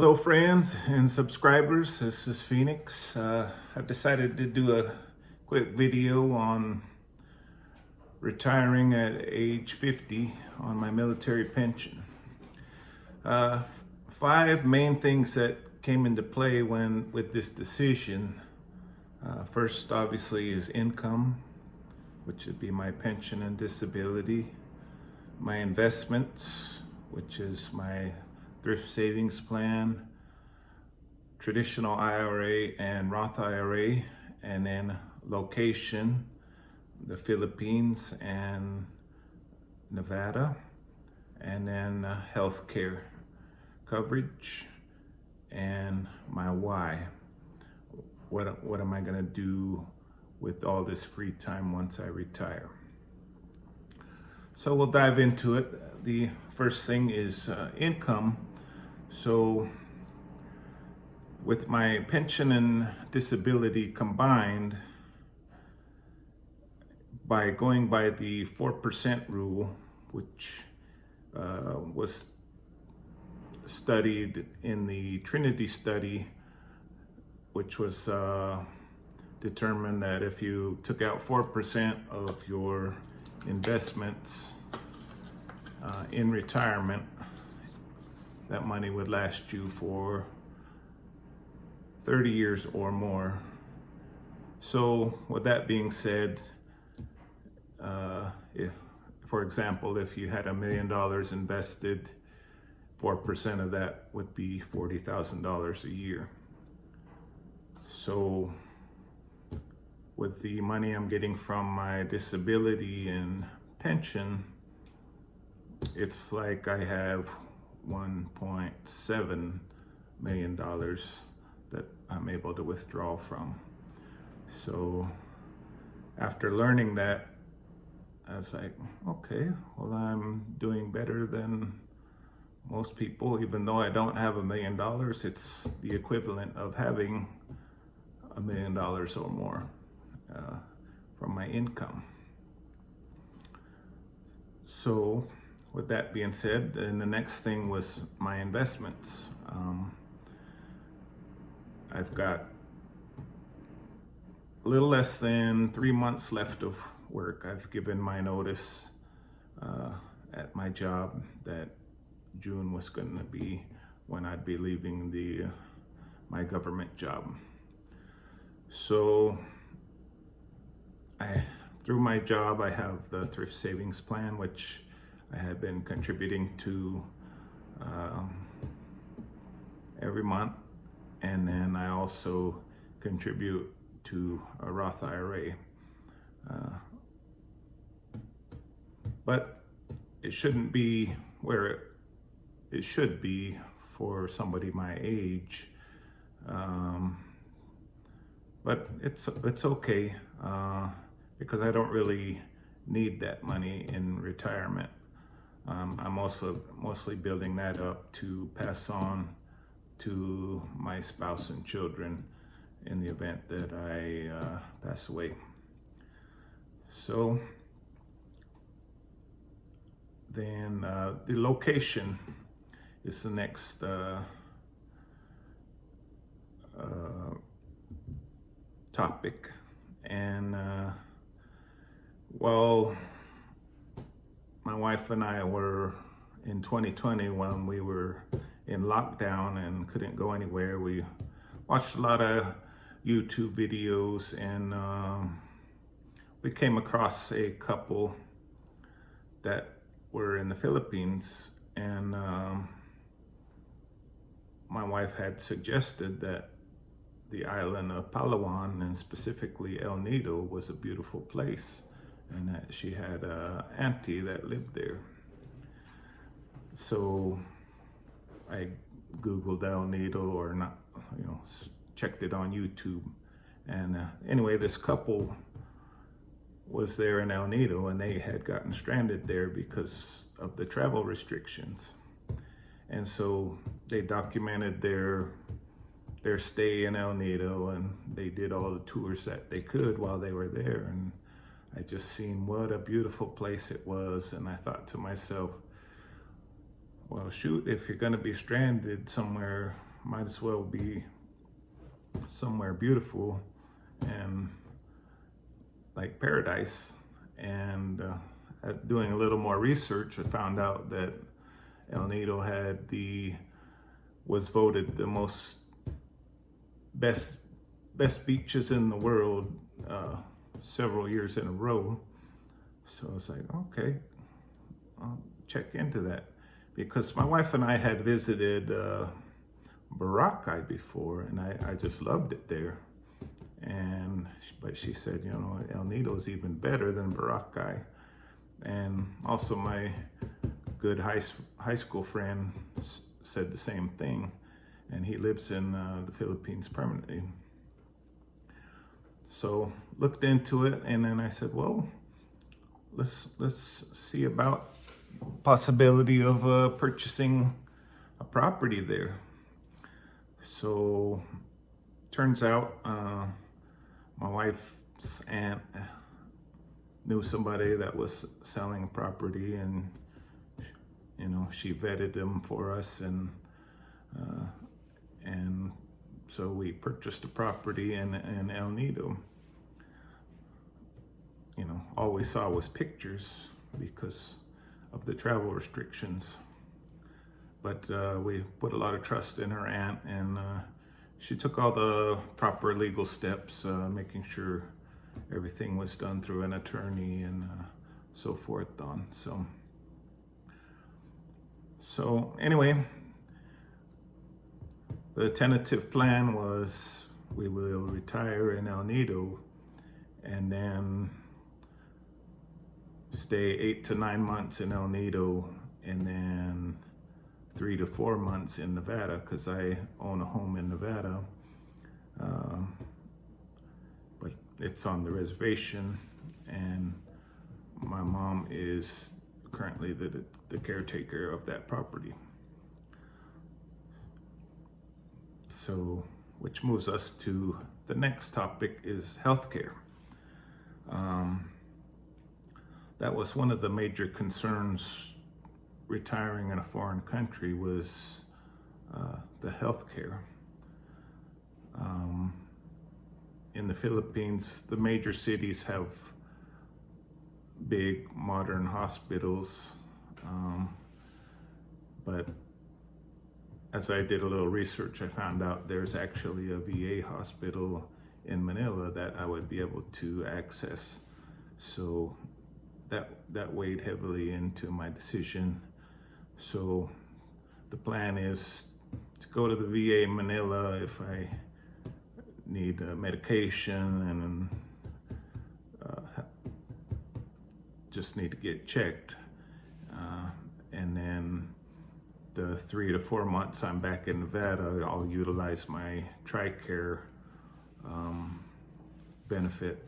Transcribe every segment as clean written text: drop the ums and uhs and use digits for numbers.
Hello, friends and subscribers. This is Phoenix. I've decided to do a quick video on retiring at age 50 on my military pension. Five main things that came into play with this decision. First, obviously, is income, which would be my pension and disability. My investments, which is my thrift savings plan, traditional IRA and Roth IRA, and then location, the Philippines and Nevada, and then healthcare coverage, and my why. What am I gonna do with all this free time once I retire? So we'll dive into it. The first thing is income. So with my pension and disability combined, by going by the 4% rule, which was studied in the Trinity study, which was determined that if you took out 4% of your investments in retirement, that money would last you for 30 years or more. So with that being said, if, for example, if you had $1 million invested, 4% of that would be $40,000 a year. So with the money I'm getting from my disability and pension, it's like I have $1.7 million that I'm able to withdraw from. So after learning that, I was like, okay, well, I'm doing better than most people. Even though I don't have $1 million, it's the equivalent of having $1 million or more from my income. So with that being said, then the next thing was my investments. I've got a little less than 3 months left of work. I've given my notice at my job that June was going to be when I'd be leaving my government job. So through my job, I have the thrift savings plan, which I have been contributing to every month. And then I also contribute to a Roth IRA. But it shouldn't be where it should be for somebody my age. But it's okay because I don't really need that money in retirement. I'm also mostly building that up to pass on to my spouse and children in the event that I pass away. So then the location is the next topic. And well, my wife and I were in 2020 when we were in lockdown and couldn't go anywhere. We watched a lot of YouTube videos, and we came across a couple that were in the Philippines, and my wife had suggested that the island of Palawan, and specifically El Nido, was a beautiful place, and that she had an auntie that lived there. So I Googled El Nido, or not, checked it on YouTube. And anyway, this couple was there in El Nido, and they had gotten stranded there because of the travel restrictions. And so they documented their stay in El Nido, and they did all the tours that they could while they were there. And I just seen what a beautiful place it was, and I thought to myself, well, shoot, if you're going to be stranded somewhere might as well be somewhere beautiful and like paradise. And doing a little more research, I found out that El Nido was voted the best beaches in the world several years in a row. So I was like, okay, I'll check into that, because my wife and I had visited Boracay before, and I just loved it there. But she said, El Nido is even better than Boracay. And also my good high school friend said the same thing, and he lives in the Philippines permanently. So looked into it, and then I said, well, let's see about possibility of purchasing a property there. So turns out my wife's aunt knew somebody that was selling a property, and she vetted them for us, and so we purchased a property in El Nido. All we saw was pictures because of the travel restrictions. But we put a lot of trust in her aunt, and she took all the proper legal steps, making sure everything was done through an attorney and so forth on. So anyway, the tentative plan was we will retire in El Nido and then stay 8 to 9 months in El Nido, and then 3 to 4 months in Nevada, because I own a home in Nevada. But it's on the reservation, and my mom is currently the caretaker of that property. So, which moves us to the next topic, is healthcare. That was one of the major concerns retiring in a foreign country, was the healthcare. In the Philippines, the major cities have big modern hospitals, but as I did a little research, I found out there's actually a VA hospital in Manila that I would be able to access. So that weighed heavily into my decision. So the plan is to go to the VA in Manila if I need medication and just need to get checked. And then the 3 to 4 months I'm back in Nevada, I'll utilize my TRICARE benefit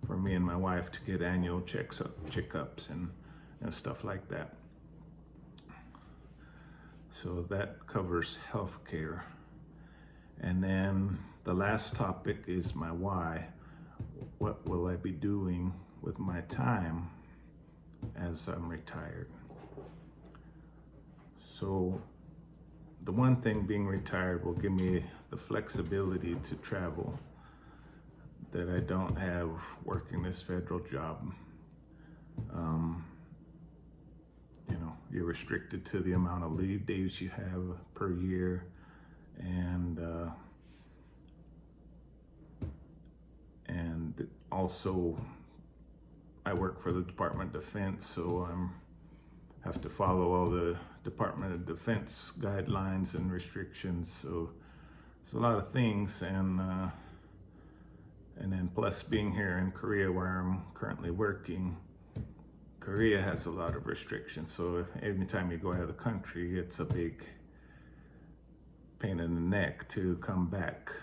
for me and my wife to get annual checkups and stuff like that. So that covers healthcare. And then the last topic is my why. What will I be doing with my time as I'm retired? So the one thing, being retired will give me the flexibility to travel that I don't have working this federal job. You're restricted to the amount of leave days you have per year, and also I work for the Department of Defense, so I have to follow all the Department of Defense guidelines and restrictions. So it's a lot of things, and then plus being here in Korea where I'm currently working, Korea has a lot of restrictions. So anytime you go out of the country, it's a big pain in the neck to come back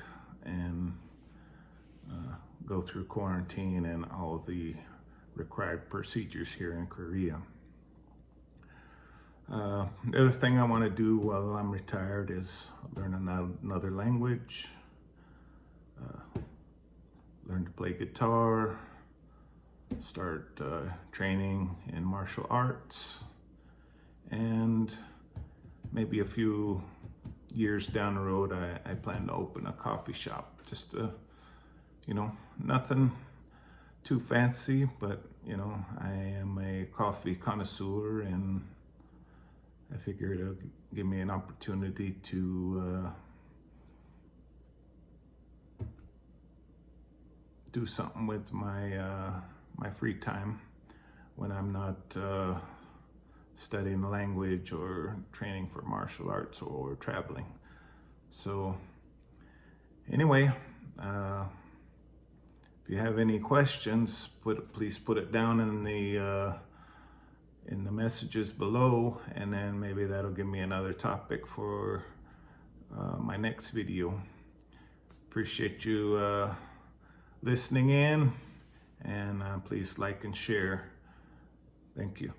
and go through quarantine and all the required procedures here in Korea. The other thing I want to do while I'm retired is learn another language, learn to play guitar, start training in martial arts, and maybe a few years down the road, I plan to open a coffee shop. Just to, nothing too fancy, but I am a coffee connoisseur, and I figure it'll give me an opportunity to do something with my free time when I'm not studying the language or training for martial arts or traveling. So anyway, if you have any questions, please put it down in the messages below, and then maybe that'll give me another topic for my next video. Appreciate you listening in, and please like and share. Thank you.